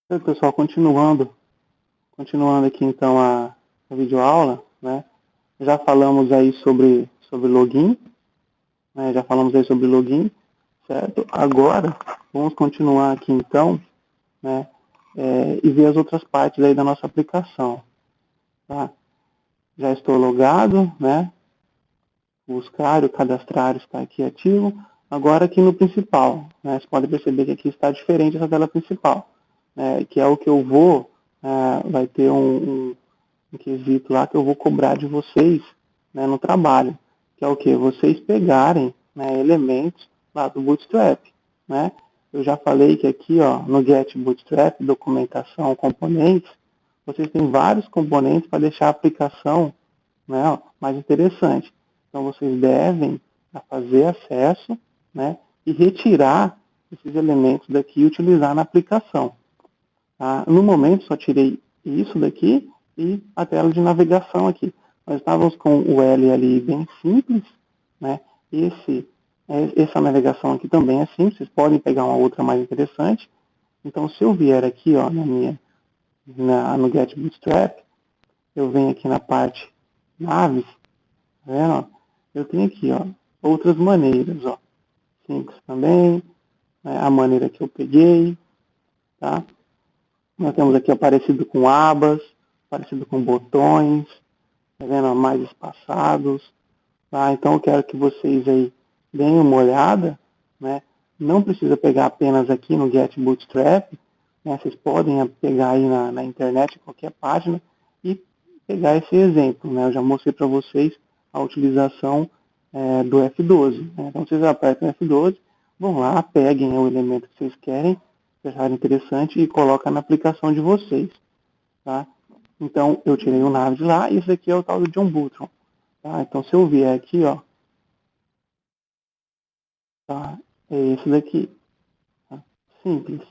Oi, pessoal, continuando aqui então a videoaula, né? Já falamos aí sobre login, né? Já falamos aí sobre login, certo? Agora, vamos continuar aqui então, né? E ver as outras partes aí da nossa aplicação, tá? Já estou logado, né? O usuário, o cadastrário está aqui ativo. Agora aqui no principal, né? Você pode perceber que aqui está diferente essa tela principal, né? Que é o que eu vou, vai ter um quesito lá que eu vou cobrar de vocês, né, no trabalho, que é o que? Vocês pegarem, né, elementos lá do Bootstrap, né? Eu já falei que aqui, ó, no Get Bootstrap, documentação, componentes, vocês têm vários componentes para deixar a aplicação, né, ó, mais interessante. Então vocês devem fazer acesso, né, e retirar esses elementos daqui e utilizar na aplicação. Tá? No momento, só tirei isso daqui e a tela de navegação aqui. Nós estávamos com o LLI bem simples, né? Essa navegação aqui também é simples, vocês podem pegar uma outra mais interessante. Então, se eu vier aqui, ó, no Get Bootstrap, eu venho aqui na parte naves, tá vendo? Eu tenho aqui, ó, outras maneiras, ó, simples também, né? A maneira que eu peguei, tá? Nós temos aqui ó, parecido com abas, parecido com botões, tá vendo? Mais espaçados. Tá? Então eu quero que vocês aí deem uma olhada, né? Não precisa pegar apenas aqui no Get Bootstrap, né? Vocês podem pegar aí na internet, qualquer página, e pegar esse exemplo, né? Eu já mostrei para vocês a utilização do F12. Né? Então vocês apertam o F12, vão lá, peguem o elemento que vocês querem, que acharem interessante, e colocam na aplicação de vocês. Tá? Então eu tirei o nave de lá, e esse aqui é o tal do John Butron. Tá? Então se eu vier aqui, ó, tá? É esse daqui. Tá? Simples,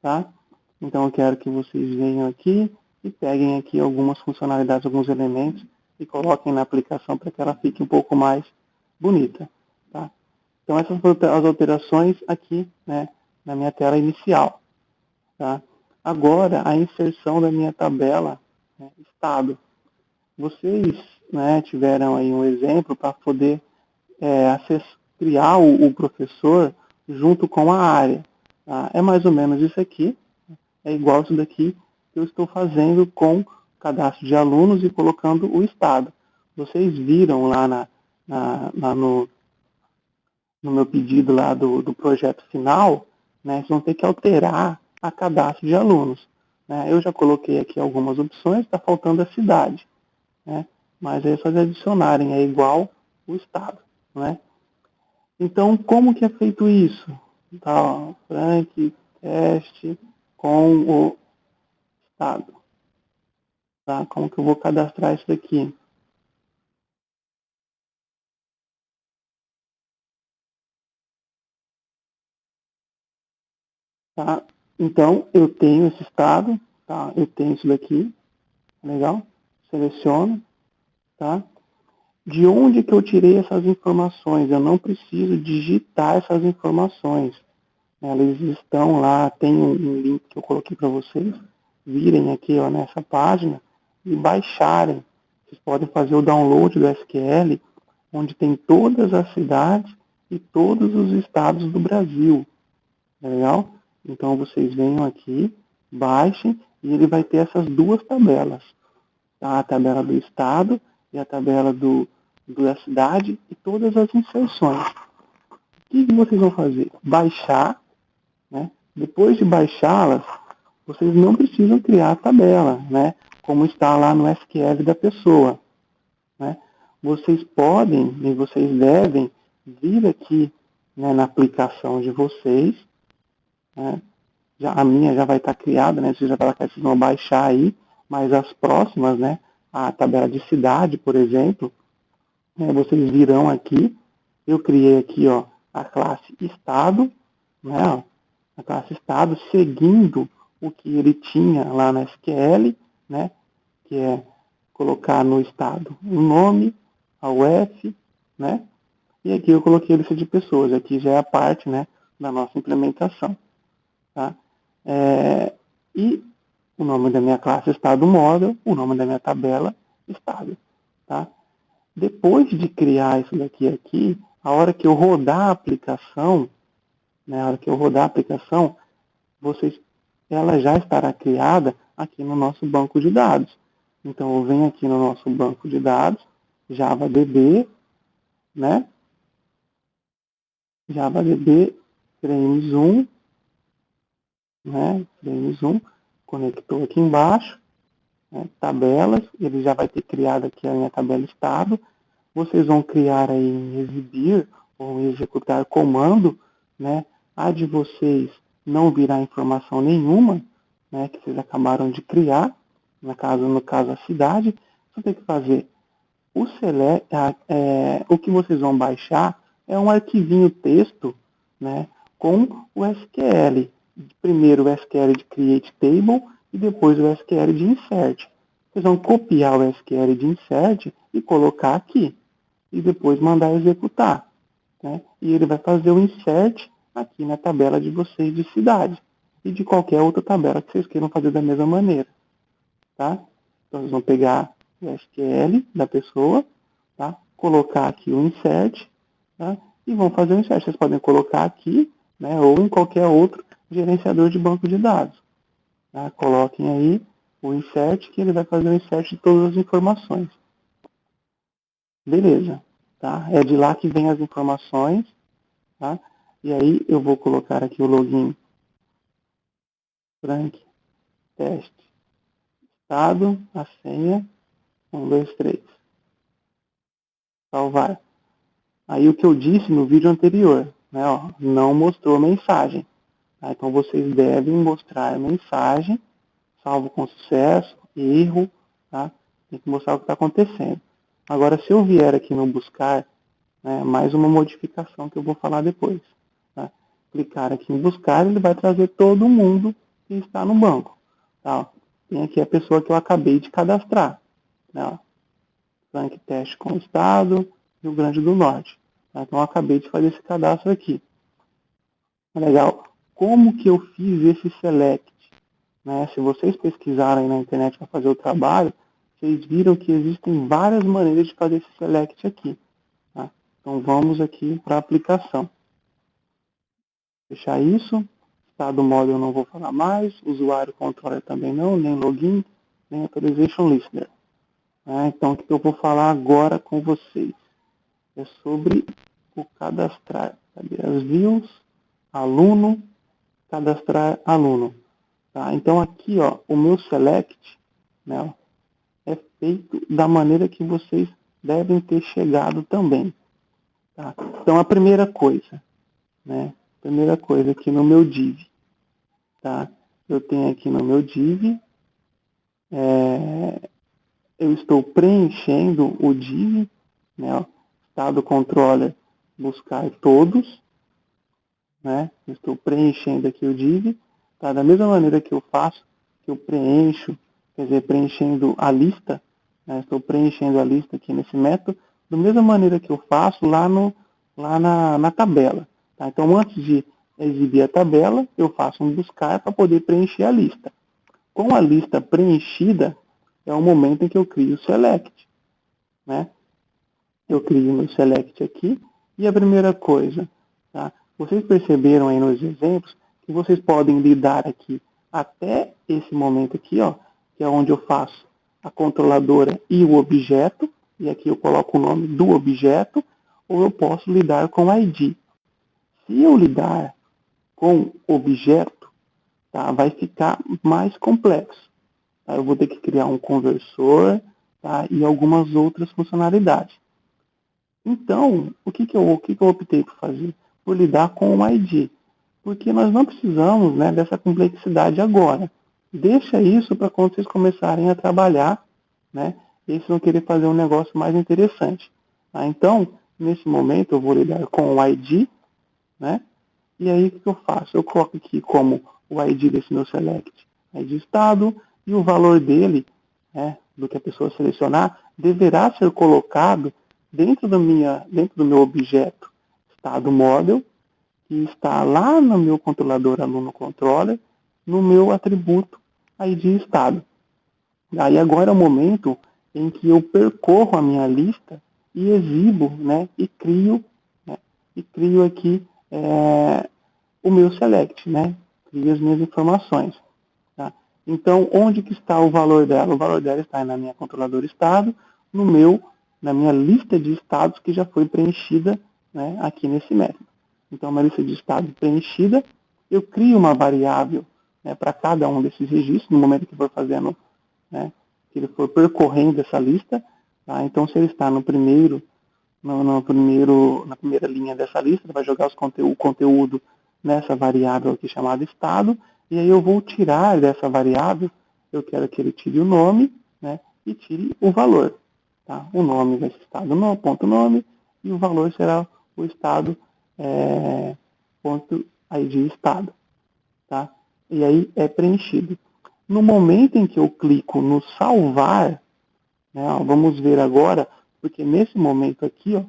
tá? Então eu quero que vocês venham aqui e peguem aqui algumas funcionalidades, alguns elementos e coloquem na aplicação para que ela fique um pouco mais bonita, tá? Então essas foram as alterações aqui, né, na minha tela inicial, tá? Agora a inserção da minha tabela, né, estado. Vocês, né, tiveram aí um exemplo para poder criar o professor junto com a área. Tá? É mais ou menos isso aqui, é igual isso daqui que eu estou fazendo com cadastro de alunos e colocando o estado. Vocês viram lá no meu pedido lá do projeto final, né, vocês vão ter que alterar a cadastro de alunos. Né? Eu já coloquei aqui algumas opções, está faltando a cidade. Né? Mas é só adicionarem, é igual o estado. Né? Então, como que é feito isso? Tá, ó, Frank, teste com o estado. Tá? Como que eu vou cadastrar isso daqui? Tá? Então, eu tenho esse estado, tá? Eu tenho isso daqui, legal? Seleciono, tá? De onde que eu tirei essas informações? Eu não preciso digitar essas informações. Elas estão lá, tem um link que eu coloquei para vocês, virem aqui ó, nessa página e baixarem. Vocês podem fazer o download do SQL, onde tem todas as cidades e todos os estados do Brasil. Legal? Então vocês venham aqui, baixem e ele vai ter essas duas tabelas. Tá? A tabela do estado e a tabela da cidade e todas as inserções. O que vocês vão fazer? Baixar, né? Depois de baixá-las, vocês não precisam criar a tabela, né? Como está lá no SQL da pessoa. Né? Vocês podem e vocês devem vir aqui, né, na aplicação de vocês, né? A minha já vai estar criada, né? Vocês já vão baixar aí, mas as próximas, né? A tabela de cidade, por exemplo, né, vocês virão aqui. Eu criei aqui, ó, a classe estado, né? Ó, a classe estado, seguindo o que ele tinha lá na SQL, né? Que é colocar no estado o nome, a UF, né? E aqui eu coloquei a lista de pessoas. Aqui já é a parte, né, da nossa implementação, tá? e o nome da minha classe estado model, o nome da minha tabela estado, tá? Depois de criar isso daqui aqui, a hora que eu rodar a aplicação, né, a hora que eu rodar a aplicação, ela já estará criada aqui no nosso banco de dados. Então, eu venho aqui no nosso banco de dados, JavaDB, né? JavaDB, frames1, né? Frames1, conectou aqui embaixo, né? Tabelas, ele já vai ter criado aqui a minha tabela estado. Vocês vão criar aí em exibir ou em executar comando, né? A de vocês não virá informação nenhuma, né? Que vocês acabaram de criar, no caso a cidade. Você tem que fazer o que vocês vão baixar é um arquivinho texto, né? Com o SQL. Primeiro o SQL de Create Table e depois o SQL de Insert. Vocês vão copiar o SQL de Insert e colocar aqui. E depois mandar executar, né? E ele vai fazer o insert aqui na tabela de vocês de cidade. E de qualquer outra tabela que vocês queiram fazer da mesma maneira, tá? Então, vocês vão pegar o SQL da pessoa, tá? Colocar aqui o insert, tá? E vão fazer o insert. Vocês podem colocar aqui, né? Ou em qualquer outro gerenciador de banco de dados. Tá? Coloquem aí o insert, que ele vai fazer o insert de todas as informações. Beleza, tá? É de lá que vem as informações, tá? E aí eu vou colocar aqui o login Frank teste estado, a senha 1, 2, 3. Salvar. Aí o que eu disse no vídeo anterior, né? Ó, não mostrou mensagem. Tá? Então vocês devem mostrar a mensagem, salvo com sucesso, erro, tá? Tem que mostrar o que está acontecendo. Agora, se eu vier aqui no buscar, né, mais uma modificação que eu vou falar depois. Tá? Clicar aqui em buscar, ele vai trazer todo mundo que está no banco. Tá? Tem aqui a pessoa que eu acabei de cadastrar. Né? Frank Teste com o Estado, Rio Grande do Norte. Tá? Então, eu acabei de fazer esse cadastro aqui. Legal. Como que eu fiz esse select? Né? Se vocês pesquisarem na internet para fazer o trabalho, vocês viram que existem várias maneiras de fazer esse select aqui. Tá? Então, vamos aqui para a aplicação. Fechar isso. Estado model eu não vou falar mais. Usuário controller também não. Nem login, nem authorization listener. Então, o que eu vou falar agora com vocês? É sobre o cadastrar. Cadê as views? Aluno. Cadastrar aluno. Tá? Então, aqui, ó, o meu select, né, é feito da maneira que vocês devem ter chegado também. Tá? Então, a primeira coisa, né? Primeira coisa aqui no meu div, tá? Eu tenho aqui no meu div, eu estou preenchendo o div, né? Estado controller buscar todos, né? Eu estou preenchendo aqui o div, tá? Da mesma maneira que eu faço, que eu preencho, quer dizer, preenchendo a lista, né? Estou preenchendo a lista aqui nesse método, da mesma maneira que eu faço lá na tabela. Tá? Então, antes de exibir a tabela, eu faço um buscar para poder preencher a lista. Com a lista preenchida, é o momento em que eu crio o select. Né? Eu crio meu select aqui, e a primeira coisa, tá? Vocês perceberam aí nos exemplos que vocês podem lidar aqui até esse momento aqui, ó, que é onde eu faço a controladora e o objeto, e aqui eu coloco o nome do objeto, ou eu posso lidar com o ID. Se eu lidar com objeto, tá, vai ficar mais complexo. Tá? Eu vou ter que criar um conversor, tá, e algumas outras funcionalidades. Então, o que eu optei por fazer? Por lidar com o ID. Porque nós não precisamos, né, dessa complexidade agora. Deixa isso para quando vocês começarem a trabalhar, né, e vocês vão querer fazer um negócio mais interessante. Tá? Então, nesse momento, eu vou lidar com o ID, né? E aí, o que eu faço? Eu coloco aqui como o ID desse meu select, ID estado, e o valor dele, né, do que a pessoa selecionar, deverá ser colocado dentro do meu objeto estado model, que está lá no meu controlador aluno controller, no meu atributo ID e estado. Aí agora é o momento em que eu percorro a minha lista e exibo, né, e crio aqui o meu select, né, crio as minhas informações. Tá? Então, onde que está o valor dela? O valor dela está na minha controladora estado, na minha lista de estados que já foi preenchida, né, aqui nesse método. Então, uma lista de estados preenchida, eu crio uma variável, né, para cada um desses registros, no momento que for fazendo, né, que ele for percorrendo essa lista. Tá? Então, se ele está na primeira linha dessa lista, ele vai jogar o conteúdo nessa variável aqui chamada estado, e aí eu vou tirar dessa variável, eu quero que ele tire o nome, né, e tire o valor. Tá? O nome vai ser estado ponto nome, e o valor será o estado ponto ID estado. Tá? E aí é preenchido. No momento em que eu clico no salvar, né, ó, vamos ver agora, porque nesse momento aqui, ó,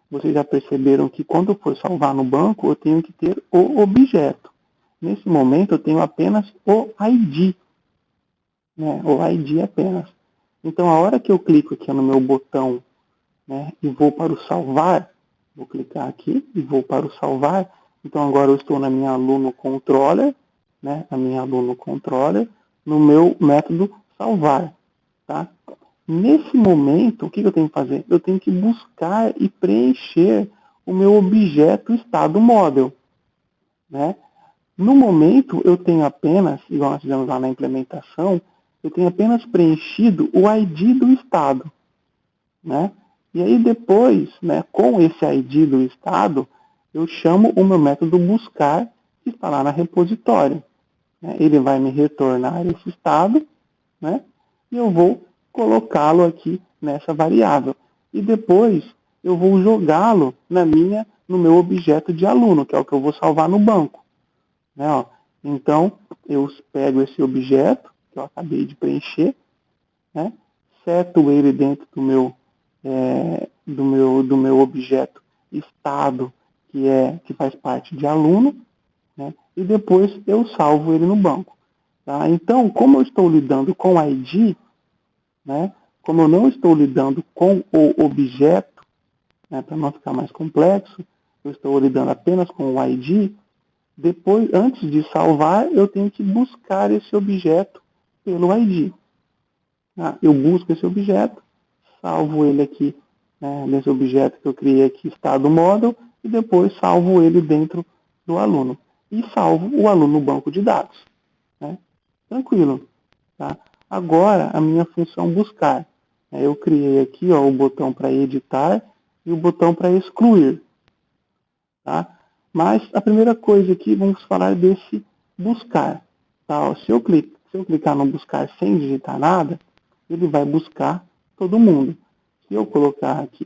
vocês já perceberam que quando eu for salvar no banco, eu tenho que ter o objeto. Nesse momento, eu tenho apenas o ID. Né, o ID apenas. Então, a hora que eu clico aqui no meu botão, né, e vou para o salvar, vou clicar aqui e vou para o salvar. Então, agora eu estou na minha aluno controller, né, no meu método salvar. Tá? Nesse momento, o que eu tenho que fazer? Eu tenho que buscar e preencher o meu objeto estado model. Né? No momento, eu tenho apenas, igual nós fizemos lá na implementação, eu tenho apenas preenchido o ID do estado. Né? E aí depois, né, com esse ID do estado, eu chamo o meu método buscar, que está lá na repositório. Né? Ele vai me retornar esse estado, né? E eu vou colocá-lo aqui nessa variável. E depois eu vou jogá-lo no meu objeto de aluno, que é o que eu vou salvar no banco. Né, ó? Então, eu pego esse objeto, que eu acabei de preencher, né? Seto ele dentro do meu objeto estado, que faz parte de aluno, né? E depois eu salvo ele no banco. Tá? Então, como eu estou lidando com ID, né? Como eu não estou lidando com o objeto, né, para não ficar mais complexo, eu estou lidando apenas com o ID, depois, antes de salvar, eu tenho que buscar esse objeto pelo ID. Tá? Eu busco esse objeto, salvo ele aqui, né, nesse objeto que eu criei aqui, estado model, e depois salvo ele dentro do aluno. E salvo o aluno no banco de dados. Né? Tranquilo. Tá? Agora, a minha função buscar. Eu criei aqui ó, o botão para editar e o botão para excluir. Tá? Mas a primeira coisa aqui, vamos falar desse buscar. Tá? Se eu clicar no buscar sem digitar nada, ele vai buscar todo mundo. Se eu colocar aqui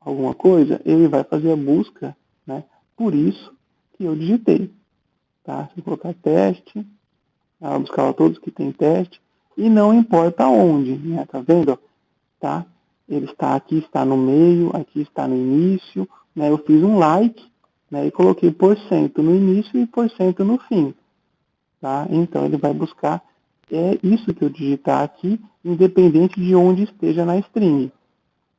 alguma coisa, ele vai fazer a busca, né, por isso que eu digitei. Tá? Se eu colocar teste, ela vai buscar todos que tem teste, e não importa onde, né? Tá vendo? Tá? Ele está aqui, está no meio, aqui está no início, né? Eu fiz um like, né? E coloquei porcento no início e porcento no fim, tá? Então ele vai buscar isso que eu digitar aqui, independente de onde esteja na string,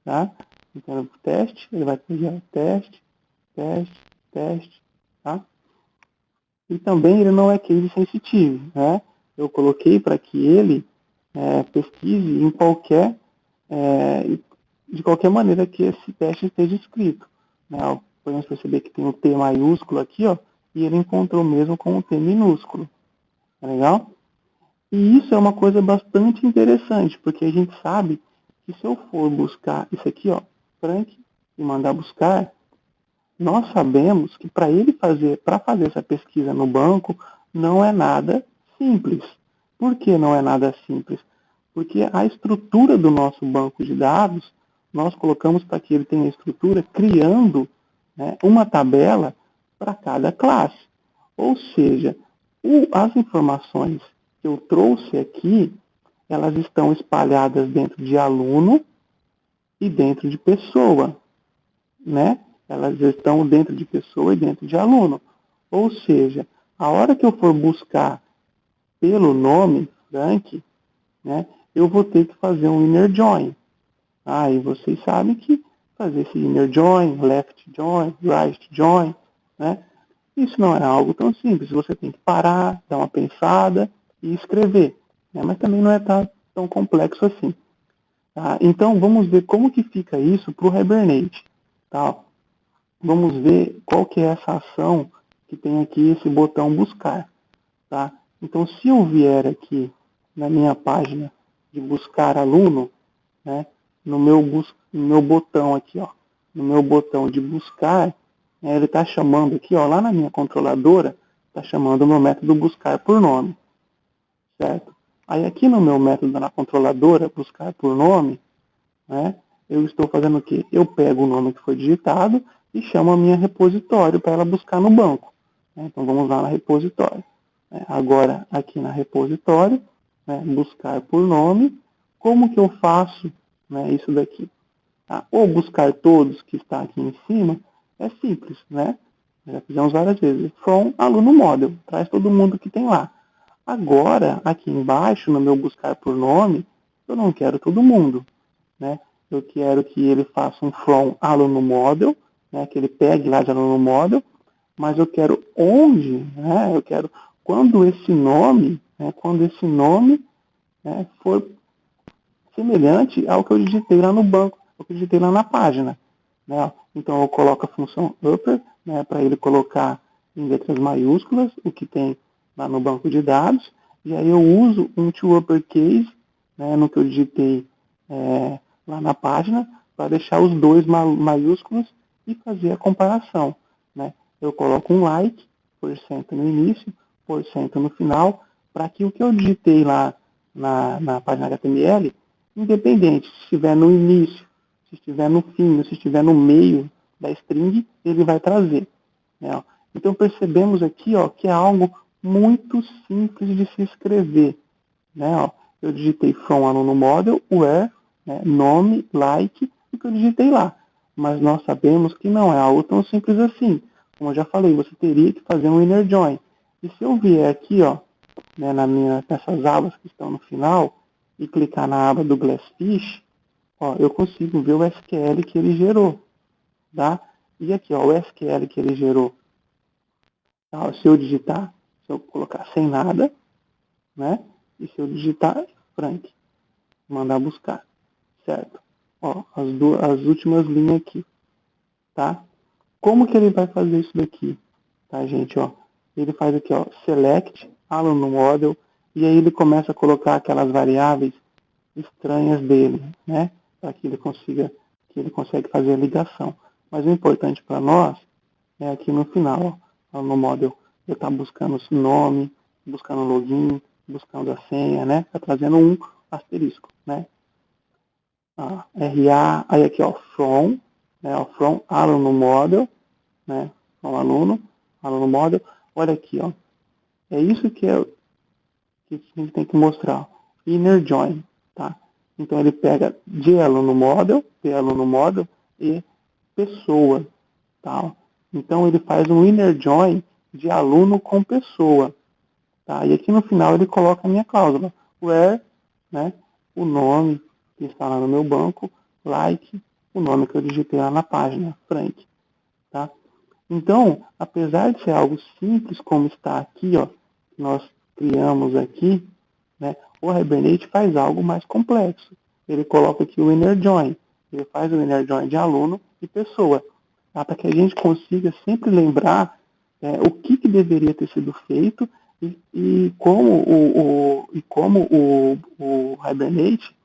tá? Então teste, ele vai pegar teste, teste, teste, tá? E também ele não é case sensitive, né? Eu coloquei para que ele pesquise em de qualquer maneira que esse teste esteja escrito. Né? Podemos perceber que tem o T maiúsculo aqui, ó, e ele encontrou mesmo com o T minúsculo. Tá legal? E isso é uma coisa bastante interessante, porque a gente sabe que se eu for buscar isso aqui, ó, Frank, e mandar buscar, nós sabemos que para fazer essa pesquisa no banco, não é nada simples. Por que não é nada simples? Porque a estrutura do nosso banco de dados, nós colocamos para que ele tenha estrutura criando, né, uma tabela para cada classe. Ou seja, as informações que eu trouxe aqui, elas estão espalhadas dentro de aluno e dentro de pessoa, né? Elas estão dentro de pessoa e dentro de aluno. Ou seja, a hora que eu for buscar pelo nome Frank, né, eu vou ter que fazer um inner join. E vocês sabem que fazer esse inner join, left join, right join, né, isso não é algo tão simples. Você tem que parar, dar uma pensada e escrever, né, mas também não é tão complexo assim. Tá? Então, vamos ver como que fica isso para o Hibernate. Tá? Vamos ver qual que é essa ação que tem aqui esse botão buscar. Tá? Então, se eu vier aqui na minha página de buscar aluno, né, no meu botão aqui, ó, no meu botão de buscar, né, ele está chamando aqui, ó, lá na minha controladora, está chamando o meu método buscar por nome, certo? Aí aqui no meu método na controladora, buscar por nome, né, eu estou fazendo o quê? Eu pego o nome que foi digitado e chamo a minha repositório para ela buscar no banco. Né? Então vamos lá na repositório. Agora aqui na repositório, né, buscar por nome, como que eu faço, né, isso daqui? Ou buscar todos que está aqui em cima, é simples, né? Já fizemos várias vezes. From aluno model, traz todo mundo que tem lá. Agora, aqui embaixo, no meu buscar por nome, eu não quero todo mundo, né? Eu quero que ele faça um from aluno model, né? Que ele pegue lá de aluno model, mas eu quero onde, né? Eu quero quando esse nome, né? Né, for semelhante ao que eu digitei lá no banco, ao que eu digitei lá na página. Né? Então eu coloco a função upper, né, para ele colocar em letras maiúsculas o que tem lá no banco de dados, e aí eu uso um to uppercase, né, no que eu digitei lá na página, para deixar os dois maiúsculos e fazer a comparação. Né? Eu coloco um like, % no início, % no final, para que o que eu digitei lá na página HTML, independente se estiver no início, se estiver no fim, se estiver no meio da string, ele vai trazer. Né? Então percebemos aqui, ó, que é algo muito simples de se escrever. Né? Ó, eu digitei from aluno model, where, né, nome, like, o que eu digitei lá. Mas nós sabemos que não é algo tão simples assim. Como eu já falei, você teria que fazer um inner join. E se eu vier aqui, ó, né, nessas abas que estão no final, e clicar na aba do Glassfish, ó, eu consigo ver o SQL que ele gerou. Tá? E aqui, ó, o SQL que ele gerou. Tá? Se eu digitar, se eu colocar sem nada, né? E se eu digitar Frank, mandar buscar, certo? Ó, as últimas linhas aqui, tá? Como que ele vai fazer isso daqui? Tá, gente, ó. Ele faz aqui, ó, select, aluno model, e aí ele começa a colocar aquelas variáveis estranhas dele, né? Para que ele consegue fazer a ligação. Mas o importante para nós é aqui no final, ó, no model, eu estar buscando o nome, buscando o login, buscando a senha, né? Está trazendo um asterisco, né? RA, aí aqui, ó, from, né? Ó, from aluno model, né? From aluno model. Olha aqui, ó. É isso que a gente tem que mostrar. Inner join, tá? Então ele pega de aluno model e pessoa, tá? Então ele faz um inner join de aluno com pessoa, tá? E aqui no final ele coloca a minha cláusula, where, né, o nome que está lá no meu banco, like, o nome que eu digitei lá na página, Frank, tá? Então, apesar de ser algo simples como está aqui, ó, que nós criamos aqui, né, o Hibernate faz algo mais complexo. Ele coloca aqui o inner join, ele faz o inner join de aluno e pessoa, tá? Para que a gente consiga sempre lembrar o que deveria ter sido feito e como o Hibernate,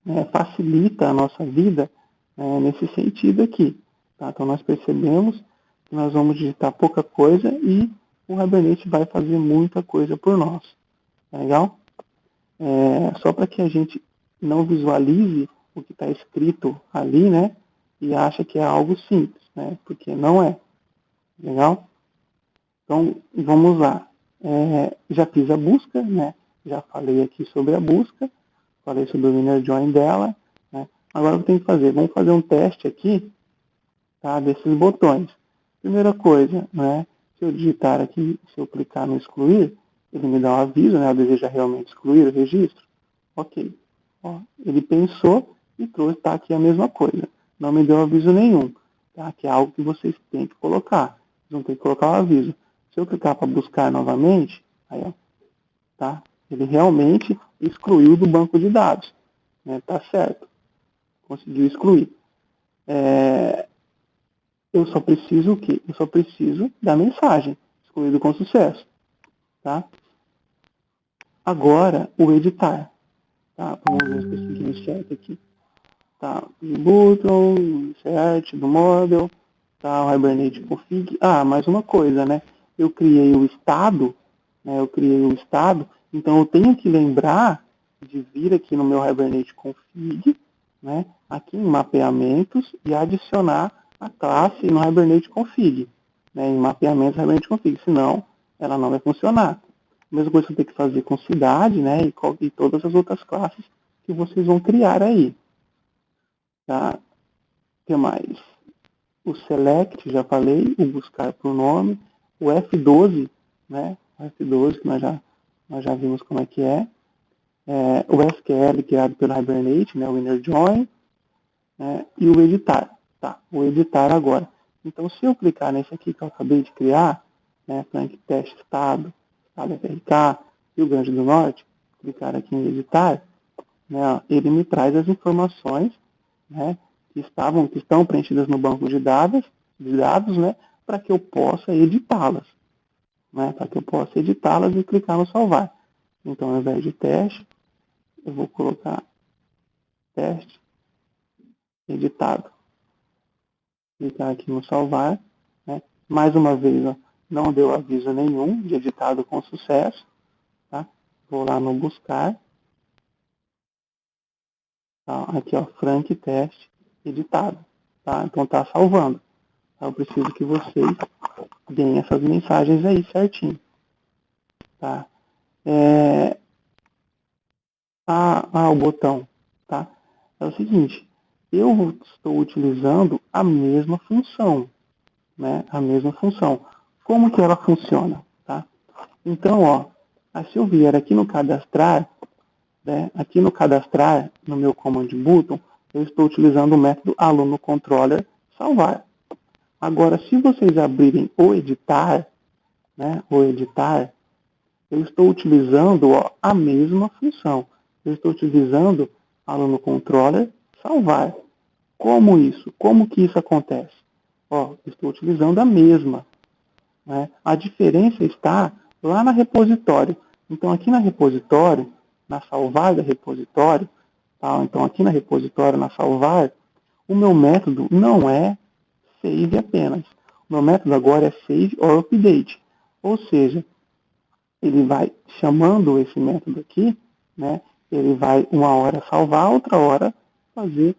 né, facilita a nossa vida nesse sentido aqui. Tá? Então nós percebemos que nós vamos digitar pouca coisa e o Hibernate vai fazer muita coisa por nós. Tá legal? Só para que a gente não visualize o que está escrito ali, né? E acha que é algo simples, né? Porque não é. Legal? Então, vamos lá. Já fiz a busca, né? Já falei aqui sobre a busca. Falei sobre o inner join dela. Né? Agora eu tenho que fazer. Vamos fazer um teste aqui, tá? Desses botões. Primeira coisa, né? Se eu digitar aqui, se eu clicar no excluir, ele me dá um aviso, né? Eu desejo realmente excluir o registro. Ok. Ó, ele pensou e trouxe, tá aqui a mesma coisa. Não me deu aviso nenhum, tá? Que é algo que vocês têm que colocar. Vocês vão ter que colocar o aviso. Se eu clicar para buscar novamente, aí, ó, tá? Ele realmente excluiu do banco de dados, né? Tá certo. Conseguiu excluir. Eu só preciso o quê? Eu só preciso da mensagem, excluído com sucesso, tá? Agora, o editar, tá? Vamos ver se eu consegui certo aqui. Tá, do Button, insert, do model, tá, o Hibernate config. Ah, mais uma coisa, né? Eu criei o estado, né? Eu criei o estado, então eu tenho que lembrar de vir aqui no meu Hibernate config, né? Aqui em mapeamentos e adicionar a classe no Hibernate config, né? Em mapeamentos Hibernate config, senão ela não vai funcionar. A mesma coisa que eu tenho que fazer com cidade, né? E todas as outras classes que vocês vão criar aí. Tá? O que mais? O select, já falei, o buscar por nome, o F12, né? O F12, que nós já vimos como é que é. O SQL criado pelo Hibernate, né? O inner join, né? E o editar. Tá, o editar agora. Então, se eu clicar nesse aqui que eu acabei de criar, né? Frank Teste Estado, Estado FRK, Rio Grande do Norte, clicar aqui em editar, né? Ele me traz as informações, né? Que estão preenchidas no banco de dados, né, para que eu possa editá-las, né, para que eu possa editá-las e clicar no salvar. Então, ao invés de teste, eu vou colocar teste editado. Clicar aqui no salvar, né. Mais uma vez, ó, não deu aviso nenhum de editado com sucesso, tá? Vou lá no buscar, tá? Aqui, ó, Frank teste editado, tá? Então tá salvando. Eu preciso que vocês deem essas mensagens aí certinho, tá? O botão, tá? É o seguinte, eu estou utilizando a mesma função, né? A mesma função. Como que ela funciona, tá? Então, ó, se eu vier aqui no cadastrar, né? Aqui no cadastrar, no meu command button, eu estou utilizando o método aluno controller salvar. Agora, se vocês abrirem o editar, né? O editar, eu estou utilizando, ó, a mesma função. Eu estou utilizando aluno controller salvar. Como isso? Como que isso acontece? Ó, estou utilizando a mesma, né? A diferença está lá na repositório. Então, aqui na repositório, na salvar da repositório, tá? Então, aqui na repositório, na salvar, o meu método não é save apenas. O meu método agora é save or update. Ou seja, ele vai chamando esse método aqui, né? Ele vai uma hora salvar, outra hora fazer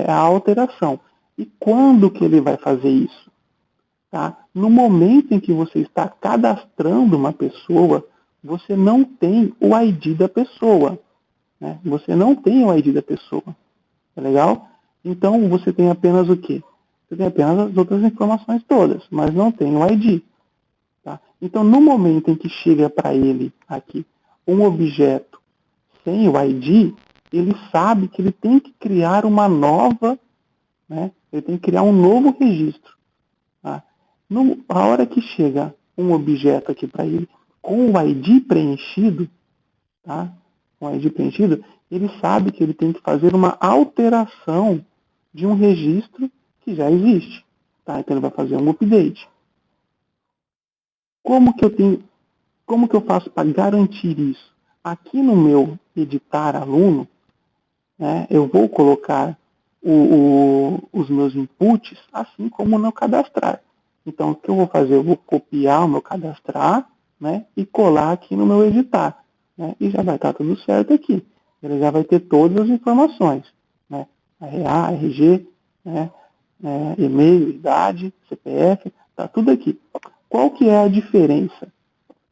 a alteração. E quando que ele vai fazer isso? Tá? No momento em que você está cadastrando uma pessoa, você não tem o ID da pessoa. Né? Você não tem o ID da pessoa. Tá legal? Então, você tem apenas o quê? Você tem apenas as outras informações todas, mas não tem o ID. Tá? Então, no momento em que chega para ele aqui um objeto sem o ID, ele sabe que ele tem que criar uma nova, né? Ele tem que criar um novo registro. Tá? A hora que chega um objeto aqui para ele com o ID preenchido, tá? Com o ID preenchido, ele sabe que ele tem que fazer uma alteração de um registro que já existe. Tá? Então, ele vai fazer um update. Como que eu faço para garantir isso? Aqui no meu editar aluno, né, eu vou colocar os meus inputs, assim como no cadastrar. Então, o que eu vou fazer? Eu vou copiar o meu cadastrar, né, e colar aqui no meu editar. Né, e já vai estar tudo certo aqui. Ele já vai ter todas as informações. Né, RA, RG, né, e-mail, idade, CPF, está tudo aqui. Qual que é a diferença?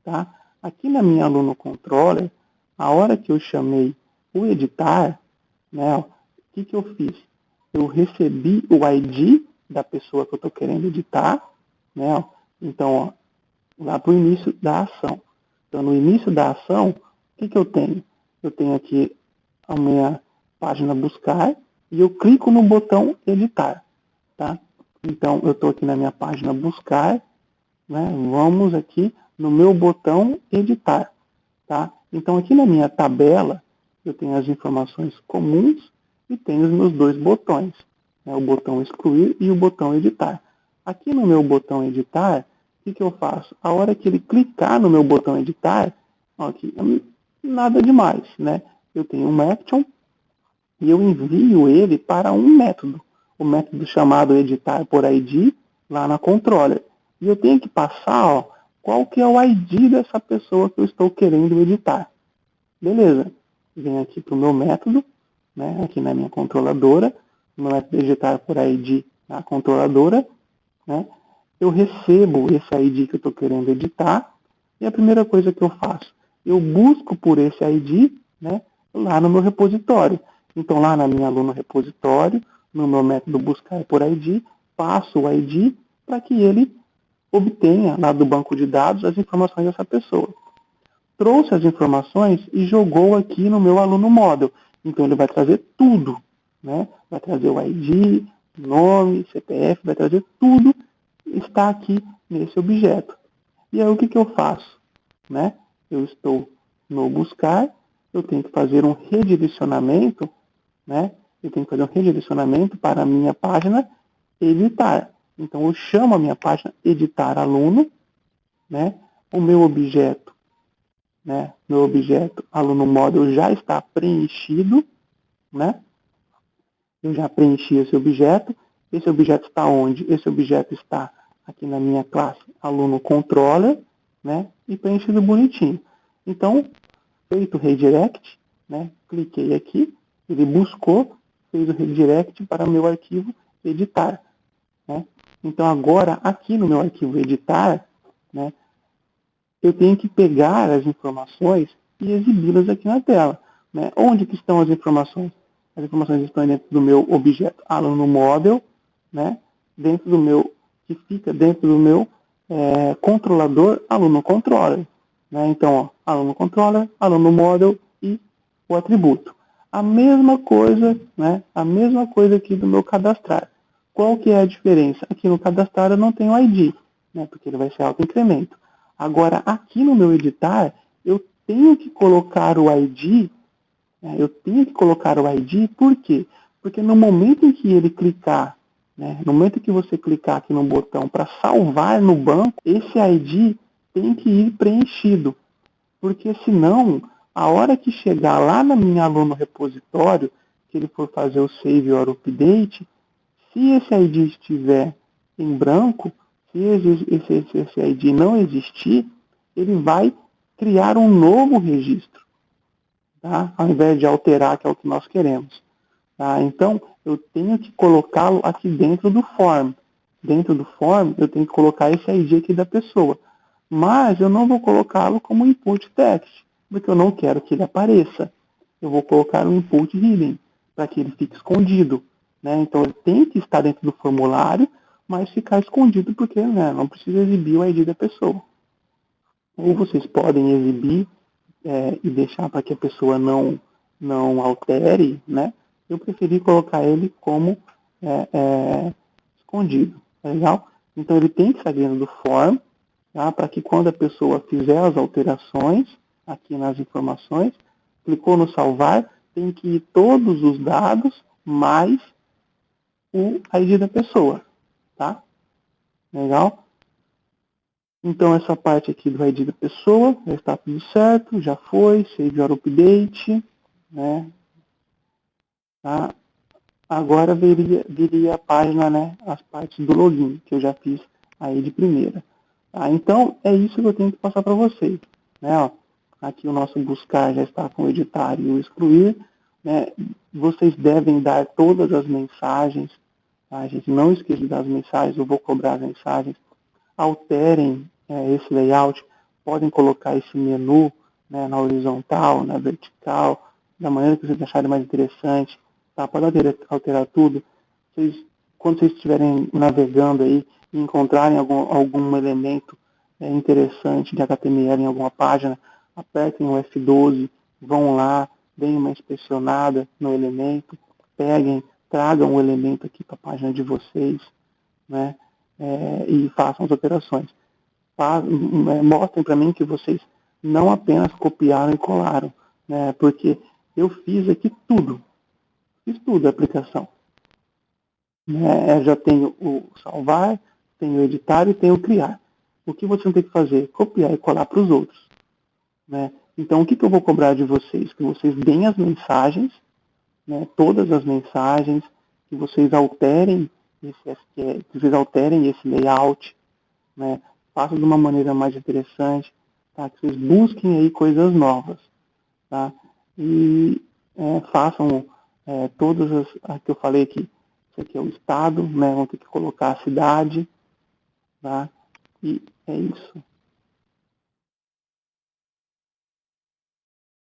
Tá? Aqui na minha aluno controller, a hora que eu chamei o editar, né, o que eu fiz? Eu recebi o ID da pessoa que eu estou querendo editar, né, então, ó, lá para o início da ação. Então, no início da ação, o que eu tenho? Eu tenho aqui a minha página buscar e eu clico no botão editar, tá? Então, eu estou aqui na minha página buscar, né? Vamos aqui no meu botão editar, tá? Então, aqui na minha tabela, eu tenho as informações comuns e tenho os meus dois botões, né? O botão excluir e o botão editar. Aqui no meu botão editar, o que eu faço? A hora que ele clicar no meu botão editar, ó, aqui, nada demais, né? Eu tenho um action e eu envio ele para um método, o método chamado editar por ID, lá na controller. E eu tenho que passar, ó, qual que é o ID dessa pessoa que eu estou querendo editar. Beleza. Venho aqui para o meu método, né, aqui na minha controladora, no método editar por ID na controladora, né, eu recebo esse ID que eu estou querendo editar, e a primeira coisa que eu faço, eu busco por esse ID, né, lá no meu repositório. Então, lá na minha aluno repositório, no meu método buscar por ID, passo o ID para que ele obtenha lá do banco de dados as informações dessa pessoa. Trouxe as informações e jogou aqui no meu aluno model. Então, ele vai trazer tudo, né? Vai trazer o ID, nome, CPF, vai trazer tudo, está aqui nesse objeto. E aí, o que eu faço? Né? Eu estou no buscar, eu tenho que fazer um redirecionamento, né? Eu tenho que fazer um redirecionamento para a minha página editar. Então, eu chamo a minha página editar aluno, né? O meu objeto, né? Meu objeto aluno model já está preenchido, né? Eu já preenchi esse objeto. Esse objeto está onde? Esse objeto está aqui na minha classe aluno controller, né? E preenchido bonitinho. Então, feito o redirect, né? Cliquei aqui, ele buscou, fez o redirect para o meu arquivo editar, né? Então, agora, aqui no meu arquivo editar, né? Eu tenho que pegar as informações e exibi-las aqui na tela, né? Onde que estão as informações? As informações estão dentro do meu objeto aluno model, né? Dentro do meu, que fica dentro do meu controlador aluno controller, né? Então, ó, aluno controller, aluno model e o atributo. A mesma coisa, né? A mesma coisa aqui do meu cadastrar. Qual que é a diferença? Aqui no cadastrar eu não tenho ID, né? Porque ele vai ser auto-incremento. Agora, aqui no meu editar, eu tenho que colocar o ID, né? Eu tenho que colocar o ID, por quê? Porque no momento em que ele clicar, né? No momento que você clicar aqui no botão para salvar no banco, esse ID tem que ir preenchido. Porque senão, a hora que chegar lá na minha aluno repositório, que ele for fazer o save or update, se esse ID estiver em branco, se esse ID não existir, ele vai criar um novo registro, tá? Ao invés de alterar, que é o que nós queremos. Tá? Então, eu tenho que colocá-lo aqui dentro do form. Dentro do form, eu tenho que colocar esse ID aqui da pessoa. Mas eu não vou colocá-lo como input text, porque eu não quero que ele apareça. Eu vou colocar um input hidden, para que ele fique escondido, né? Então, ele tem que estar dentro do formulário, mas ficar escondido, porque, né, não precisa exibir o ID da pessoa. Ou vocês podem exibir e deixar para que a pessoa não altere, né? Eu preferi colocar ele como escondido, tá legal? Então, ele tem que estar dentro do form, tá? Para que quando a pessoa fizer as alterações aqui nas informações, clicou no salvar, tem que ir todos os dados mais o ID da pessoa, tá? Legal? Então, essa parte aqui do ID da pessoa já está tudo certo, já foi, save or update, né? Tá? Agora viria a página, né? As partes do login, que eu já fiz aí de primeira. Tá? Então, é isso que eu tenho que passar para vocês. Né? Ó, aqui o nosso buscar já está com o editar e o excluir. Né? Vocês devem dar todas as mensagens. Tá? Gente, não esqueça das mensagens, eu vou cobrar as mensagens. Alterem esse layout, podem colocar esse menu, né, na horizontal, na vertical, da maneira que vocês acharem mais interessante. Tá? Pode alterar tudo. Quando vocês estiverem navegando aí e encontrarem algum elemento interessante de HTML em alguma página, apertem o F12, vão lá, deem uma inspecionada no elemento, peguem, tragam o elemento aqui para a página de vocês, né? E façam as alterações. Mostrem para mim que vocês não apenas copiaram e colaram, né? Porque eu fiz aqui tudo, a aplicação. Já tenho o salvar, tenho o editar e tenho o criar. O que você tem que fazer? Copiar e colar para os outros. Né? Então, o que eu vou cobrar de vocês? Que vocês deem as mensagens, né, todas as mensagens, que vocês alterem esse SQL, que vocês alterem esse layout, né, façam de uma maneira mais interessante, tá? Que vocês busquem aí coisas novas, tá? E façam todas as que eu falei aqui. Isso aqui é o estado, né? Vão ter que colocar a cidade, tá? E é isso.